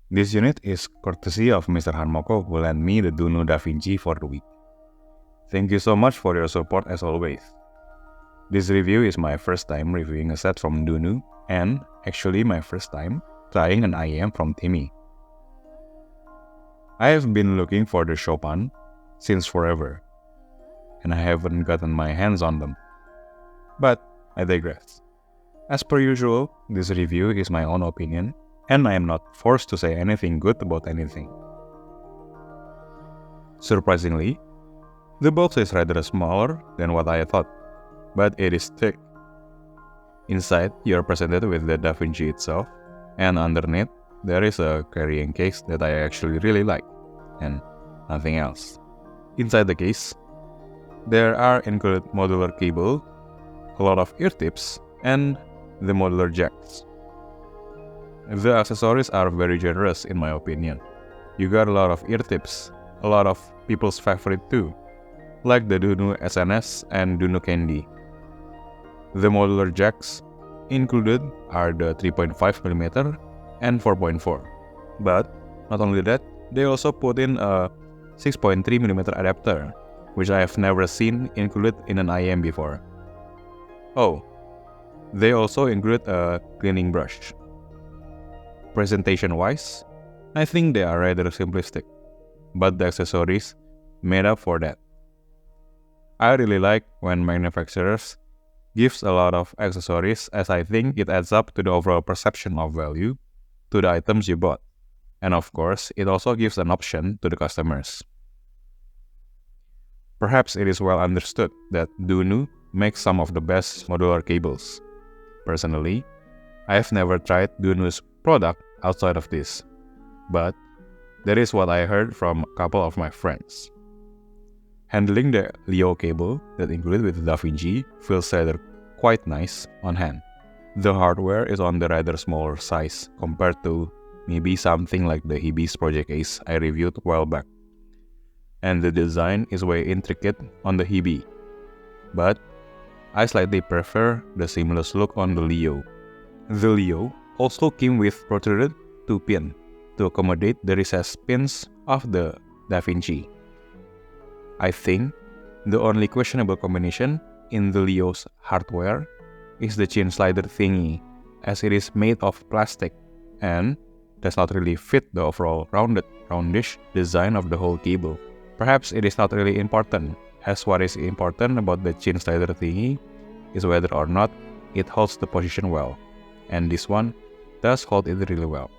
This unit is courtesy of Mr. Hanmoko who lent me the Dunu Davinci for the week. Thank you so much for your support as always. This review is my first time reviewing a set from Dunu and actually my first time trying an IM from Timmy. I have been looking for the Chopin since forever and I haven't gotten my hands on them. But I digress. As per usual, this review is my own opinion and I am not forced to say anything good about anything. Surprisingly, the box is rather smaller than what I thought, but it is thick. Inside, you are presented with the DaVinci itself, and underneath, there is a carrying case that I actually really like, and nothing else. Inside the case, there are included modular cable, a lot of ear tips, and the modular jacks. The accessories are very generous in my opinion. You got a lot of ear tips, a lot of people's favorite too, like the Dunu SNS and Dunu Candy. The modular jacks included are the 3.5mm and 4.4. But not only that, they also put in a 6.3mm adapter, which I have never seen included in an IM before. Oh, they also include a cleaning brush. Presentation-wise, I think they are rather simplistic, but the accessories made up for that. I really like when manufacturers gives a lot of accessories as I think it adds up to the overall perception of value to the items you bought. And of course, it also gives an option to the customers. Perhaps it is well understood that Dunu makes some of the best modular cables. Personally, I have never tried Dunu's product outside of this, but that is what I heard from a couple of my friends. Handling the Leo cable that included with DaVinci feels rather quite nice on hand. The hardware is on the rather smaller size compared to maybe something like the Hibis Project Ace I reviewed a while back. And the design is way intricate on the Hibi. But I slightly prefer the seamless look on the Leo. The Leo also came with protruded 2-pin to accommodate the recessed pins of the DaVinci. I think the only questionable combination in the Leo's hardware is the chin slider thingy, as it is made of plastic and does not really fit the overall roundish design of the whole cable. Perhaps it is not really important, as what is important about the chin slider thingy is whether or not it holds the position well, and this one does hold it really well.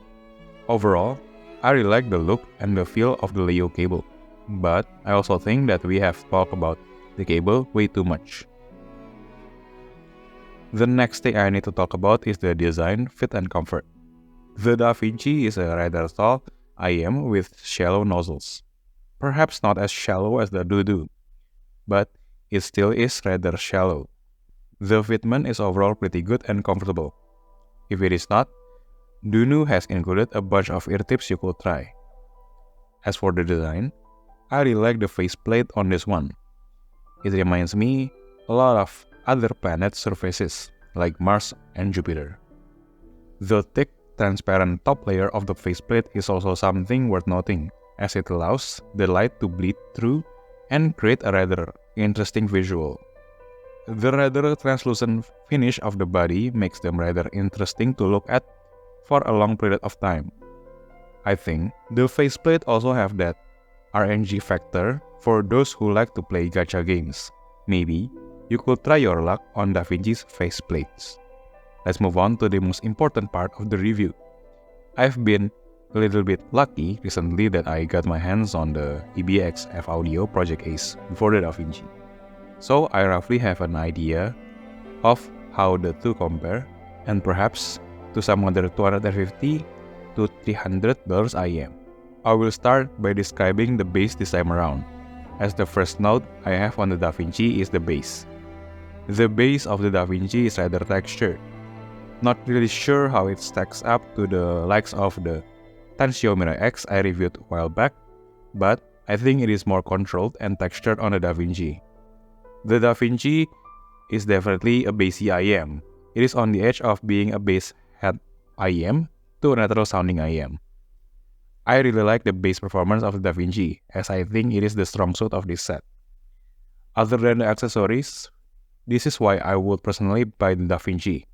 Overall, I really like the look and the feel of the Leo cable, but I also think that we have talked about the cable way too much. The next thing I need to talk about is the design, fit and comfort. The DaVinci is a rather tall IM with shallow nozzles. Perhaps not as shallow as the Dunu, but it still is rather shallow. The fitment is overall pretty good and comfortable. If it is not, Dunu has included a bunch of ear tips you could try. As for the design, I really like the faceplate on this one. It reminds me a lot of other planet surfaces like Mars and Jupiter. The thick, transparent top layer of the faceplate is also something worth noting, as it allows the light to bleed through and create a rather interesting visual. The rather translucent finish of the body makes them rather interesting to look at for a long period of time. I think the faceplate also have that RNG factor for those who like to play gacha games. Maybe you could try your luck on DaVinci's faceplates. Let's move on to the most important part of the review. I've been a little bit lucky recently that I got my hands on the EBX F Audio Project Ace before the DaVinci. So I roughly have an idea of how the two compare and perhaps to some other $250 to $300 IM. I will start by describing the bass this time around, as the first note I have on the DaVinci is the bass. The bass of the DaVinci is rather textured. Not really sure how it stacks up to the likes of the Tensio Mirai X I reviewed a while back, but I think it is more controlled and textured on the DaVinci. The DaVinci is definitely a bassy IM. It is on the edge of being a bass head IM to a natural sounding IM. I really like the bass performance of the DaVinci, as I think it is the strong suit of this set. Other than the accessories, this is why I would personally buy the DaVinci.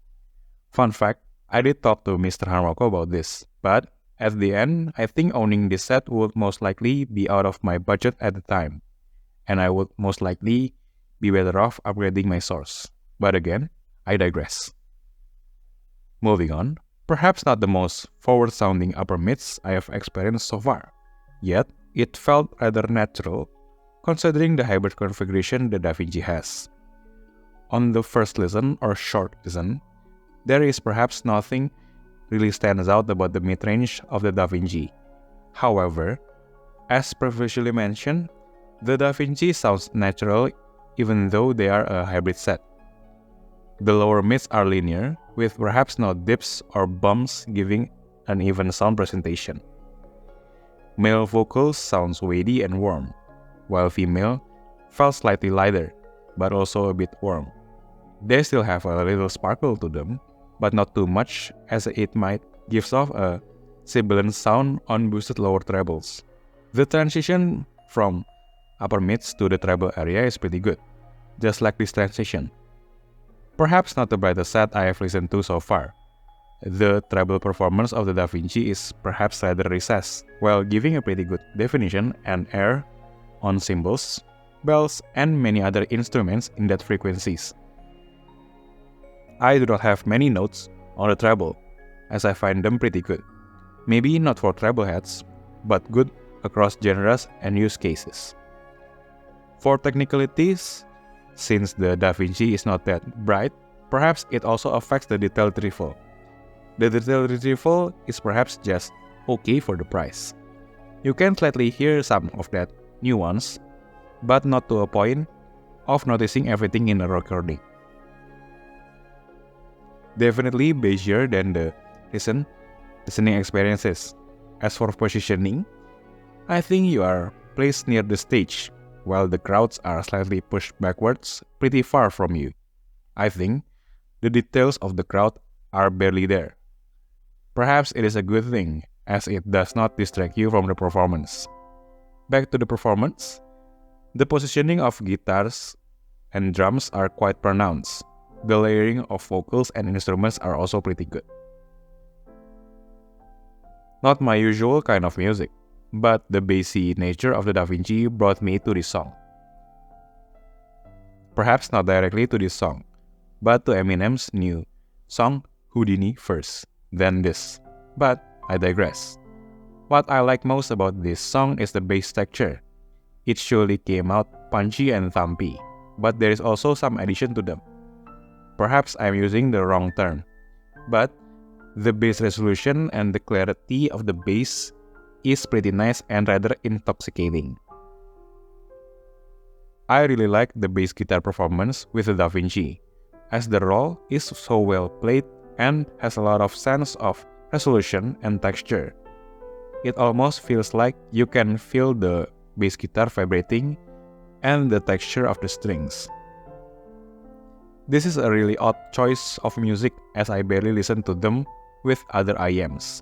Fun fact, I did talk to Mr. Harmoko about this, but at the end, I think owning this set would most likely be out of my budget at the time, and I would most likely be better off upgrading my source. But again, I digress. Moving on, perhaps not the most forward-sounding upper mids I have experienced so far, yet it felt rather natural considering the hybrid configuration the DaVinci has. On the first listen or short listen, there is perhaps nothing really stands out about the mid-range of the DaVinci. However, as previously mentioned, the DaVinci sounds natural even though they are a hybrid set. The lower mids are linear, with perhaps no dips or bumps giving an even sound presentation. Male vocals sounds weighty and warm, while female felt slightly lighter, but also a bit warm. They still have a little sparkle to them, but not too much as it might give off a sibilant sound on boosted lower trebles. The transition from upper mids to the treble area is pretty good, just like this transition. Perhaps not the brightest set I have listened to so far. The treble performance of the DaVinci is perhaps rather recessed, while giving a pretty good definition and air on cymbals, bells, and many other instruments in that frequencies. I do not have many notes on the treble, as I find them pretty good. Maybe not for treble heads, but good across genres and use cases. For technicalities, since the DaVinci is not that bright, perhaps it also affects the detail retrieval. The detail retrieval is perhaps just okay for the price. You can slightly hear some of that nuance, but not to a point of noticing everything in a recording. Definitely bassier than the listening experiences. As for positioning, I think you are placed near the stage, while the crowds are slightly pushed backwards pretty far from you. I think the details of the crowd are barely there. Perhaps it is a good thing, as it does not distract you from the performance. Back to the performance, the positioning of guitars and drums are quite pronounced. The layering of vocals and instruments are also pretty good. Not my usual kind of music, but the bassy nature of the DaVinci brought me to this song. Perhaps not directly to this song, but to Eminem's new song Houdini first, then this. But I digress. What I like most about this song is the bass texture. It surely came out punchy and thumpy, but there is also some addition to them. Perhaps I'm using the wrong term, but the bass resolution and the clarity of the bass is pretty nice and rather intoxicating. I really like the bass guitar performance with the DaVinci, as the role is so well played and has a lot of sense of resolution and texture. It almost feels like you can feel the bass guitar vibrating and the texture of the strings. This is a really odd choice of music as I barely listen to them with other IEMs.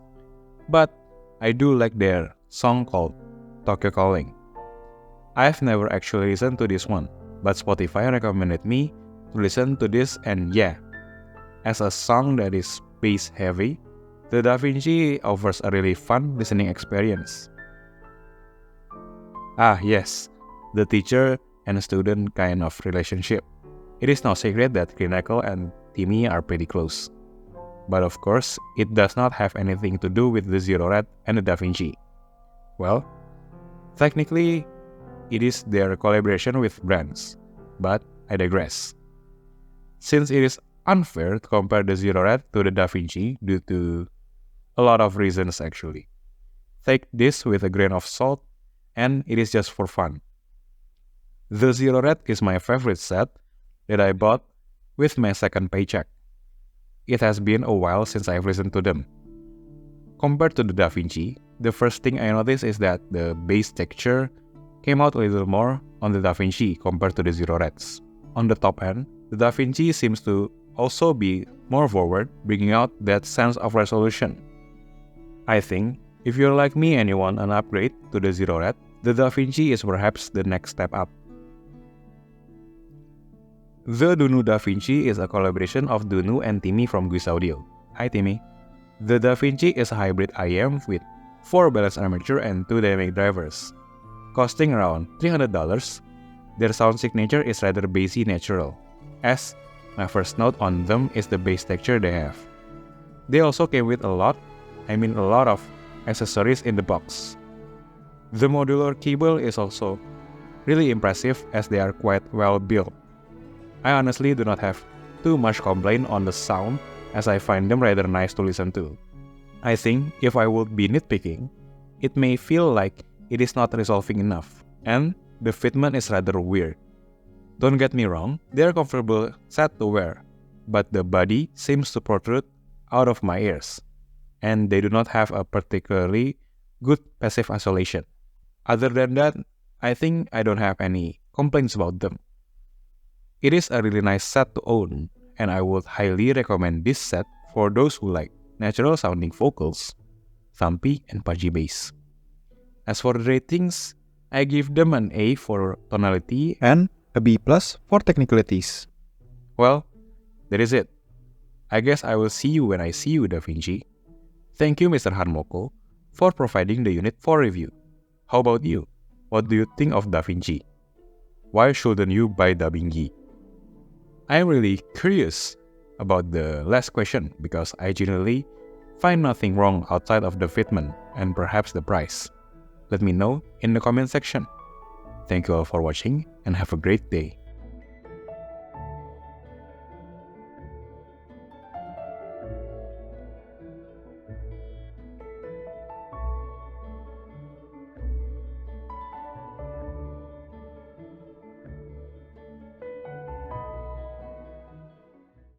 But I do like their song called Tokyo Calling. I've never actually listened to this one, but Spotify recommended me to listen to this, and yeah, as a song that is bass heavy, the DaVinci offers a really fun listening experience. Ah yes, the teacher and student kind of relationship. It is no secret that Clinical and Timmy are pretty close. But of course, it does not have anything to do with the Zero Red and the DaVinci. Well, technically, it is their collaboration with brands, but I digress. Since it is unfair to compare the Zero Red to the DaVinci due to a lot of reasons actually. Take this with a grain of salt, and it is just for fun. The Zero Red is my favorite set that I bought with my second paycheck. It has been a while since I've listened to them. Compared to the DaVinci, the first thing I noticed is that the bass texture came out a little more on the DaVinci compared to the Zero Reds. On the top end, the DaVinci seems to also be more forward, bringing out that sense of resolution. I think If you're like me and you want an upgrade to the Zero Red, the DaVinci is perhaps the next step up. The Dunu Davinci is a collaboration of Dunu and Timmy from Gizaudio. Hi Timmy. The Davinci is a hybrid IM with 4 balanced armature and 2 dynamic drivers. Costing around $300, their sound signature is rather bassy natural, as my first note on them is the bass texture they have. They also came with a lot of accessories in the box. The modular cable is also really impressive as they are quite well built. I honestly do not have too much complaint on the sound as I find them rather nice to listen to. I think if I would be nitpicking, it may feel like it is not resolving enough, and the fitment is rather weird. Don't get me wrong, they are comfortable set to wear, but the body seems to protrude out of my ears, and they do not have a particularly good passive isolation. Other than that, I think I don't have any complaints about them. It is a really nice set to own, and I would highly recommend this set for those who like natural sounding vocals, thumpy and pudgy bass. As for the ratings, I give them an A for tonality and a B+ for technicalities. Well, that is it. I guess I will see you when I see you, DaVinci. Thank you, Mr. Harmoko, for providing the unit for review. How about you? What do you think of DaVinci? Why shouldn't you buy DaVinci? I'm really curious about the last question because I generally find nothing wrong outside of the fitment and perhaps the price. Let me know in the comment section. Thank you all for watching and have a great day.